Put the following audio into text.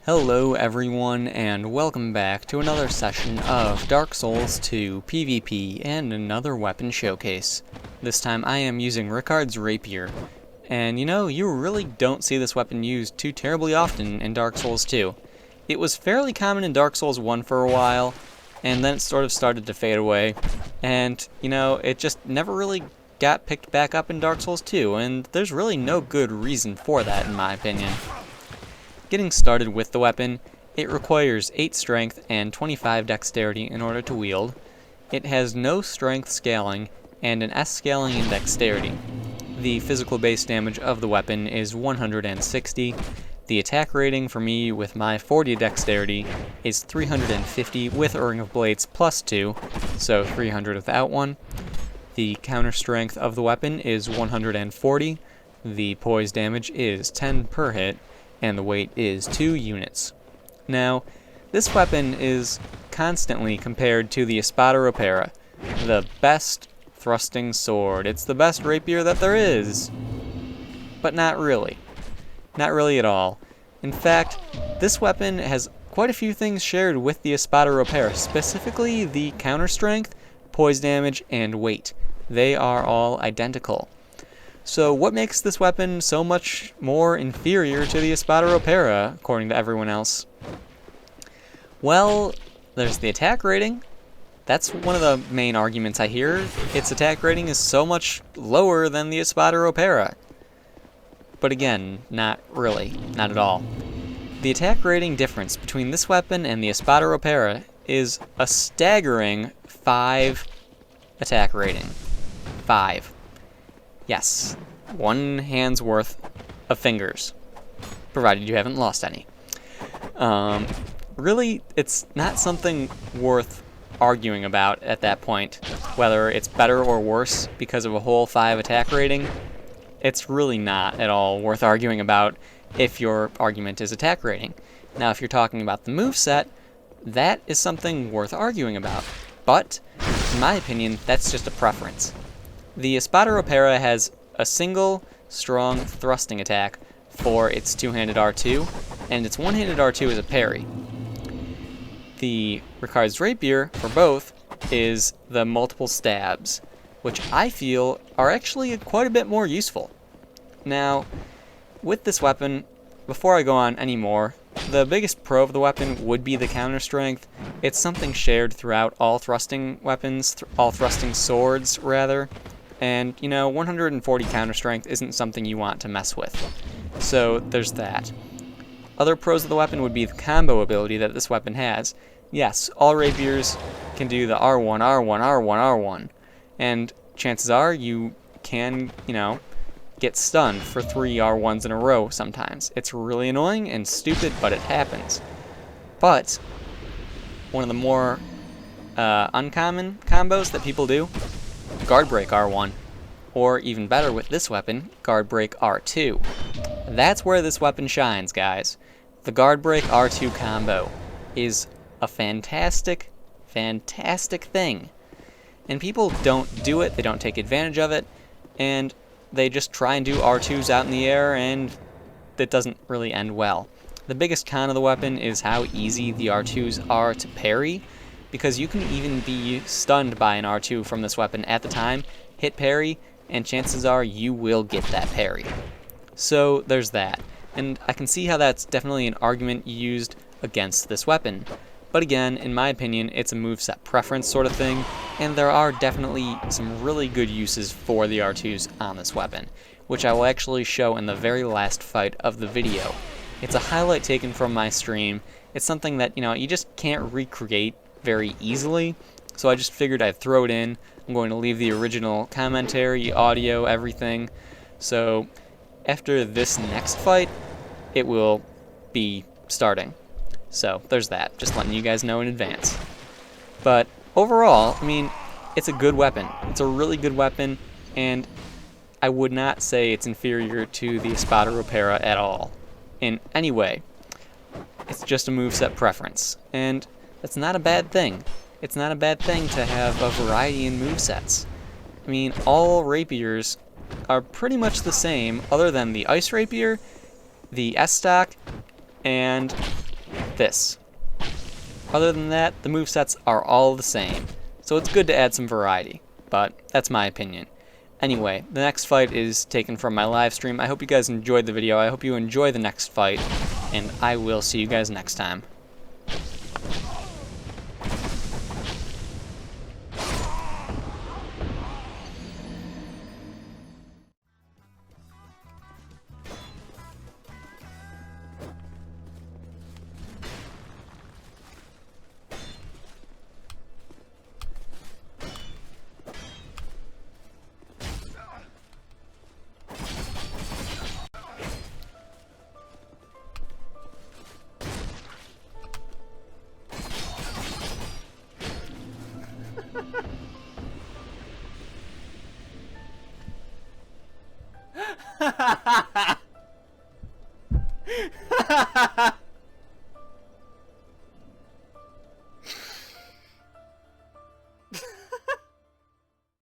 Hello everyone, and welcome back to another session of Dark Souls 2 PvP and another weapon showcase. This time I am using Ricards Rapier, and you really don't see this weapon used too terribly often in Dark Souls 2. It was fairly common in Dark Souls 1 for a while, and then it sort of started to fade away, and it just never really got picked back up in Dark Souls 2, and there's really no good reason for that in my opinion. Getting started with the weapon, it requires 8 strength and 25 dexterity in order to wield. It has no strength scaling and an S scaling in dexterity. The physical base damage of the weapon is 160. The attack rating for me with my 40 dexterity is 350 with a Ring of Blades plus 2, so 300 without one. The counter strength of the weapon is 140. The poise damage is 10 per hit. And the weight is 2 units. Now, this weapon is constantly compared to the Espada Rapier, the best thrusting sword. It's the best rapier that there is. But not really. Not really at all. In fact, this weapon has quite a few things shared with the Espada Rapier, specifically the counter strength, poise damage, and weight. They are all identical. So what makes this weapon so much more inferior to the Espada Rapier, according to everyone else? Well, there's the attack rating. That's one of the main arguments I hear. Its attack rating is so much lower than the Espada Rapier. But again, not really. Not at all. The attack rating difference between this weapon and the Espada Rapier is a staggering 5 attack rating. 5. Yes, 1 hand's worth of fingers, provided you haven't lost any. Really, it's not something worth arguing about at that point, whether it's better or worse because of a whole 5 attack rating. It's really not at all worth arguing about if your argument is attack rating. Now, if you're talking about the moveset, that is something worth arguing about. But, in my opinion, that's just a preference. The Espada Rapier has a single, strong thrusting attack for its two-handed R2, and its one-handed R2 is a parry. The Ricards Rapier, for both, is the multiple stabs, which I feel are actually quite a bit more useful. Now, with this weapon, before I go on any more, the biggest pro of the weapon would be the counter strength. It's something shared throughout all thrusting weapons, all thrusting swords, rather. And, 140 counter strength isn't something you want to mess with. So, there's that. Other pros of the weapon would be the combo ability that this weapon has. Yes, all rapiers can do the R1, R1, R1, R1. And chances are you can, get stunned for 3 R1s in a row sometimes. It's really annoying and stupid, but it happens. But, one of the more uncommon combos that people do, Guard Break R1, or even better with this weapon, Guard Break R2. That's where this weapon shines, guys. The Guard Break R2 combo is a fantastic, fantastic thing. And people don't do it, they don't take advantage of it, and they just try and do R2s out in the air, and it doesn't really end well. The biggest con of the weapon is how easy the R2s are to parry, because you can even be stunned by an R2 from this weapon at the time, hit parry, and chances are you will get that parry. So there's that. And I can see how that's definitely an argument used against this weapon. But again, in my opinion, it's a moveset preference sort of thing, and there are definitely some really good uses for the R2s on this weapon, which I will actually show in the very last fight of the video. It's a highlight taken from my stream. It's something that, you just can't recreate very easily, so I just figured I'd throw it in. I'm going to leave the original commentary, audio, everything. So after this next fight, it will be starting. So there's that, just letting you guys know in advance. But overall, it's a good weapon. It's a really good weapon, and I would not say it's inferior to the Espada Rapier at all, in any way. It's just a moveset preference, and that's not a bad thing. It's not a bad thing to have a variety in movesets. All rapiers are pretty much the same, other than the Ice Rapier, the S-Stock, and this. Other than that, the movesets are all the same, so it's good to add some variety, but that's my opinion. Anyway, the next fight is taken from my live stream. I hope you guys enjoyed the video. I hope you enjoy the next fight, and I will see you guys next time. Ha ha ha ha!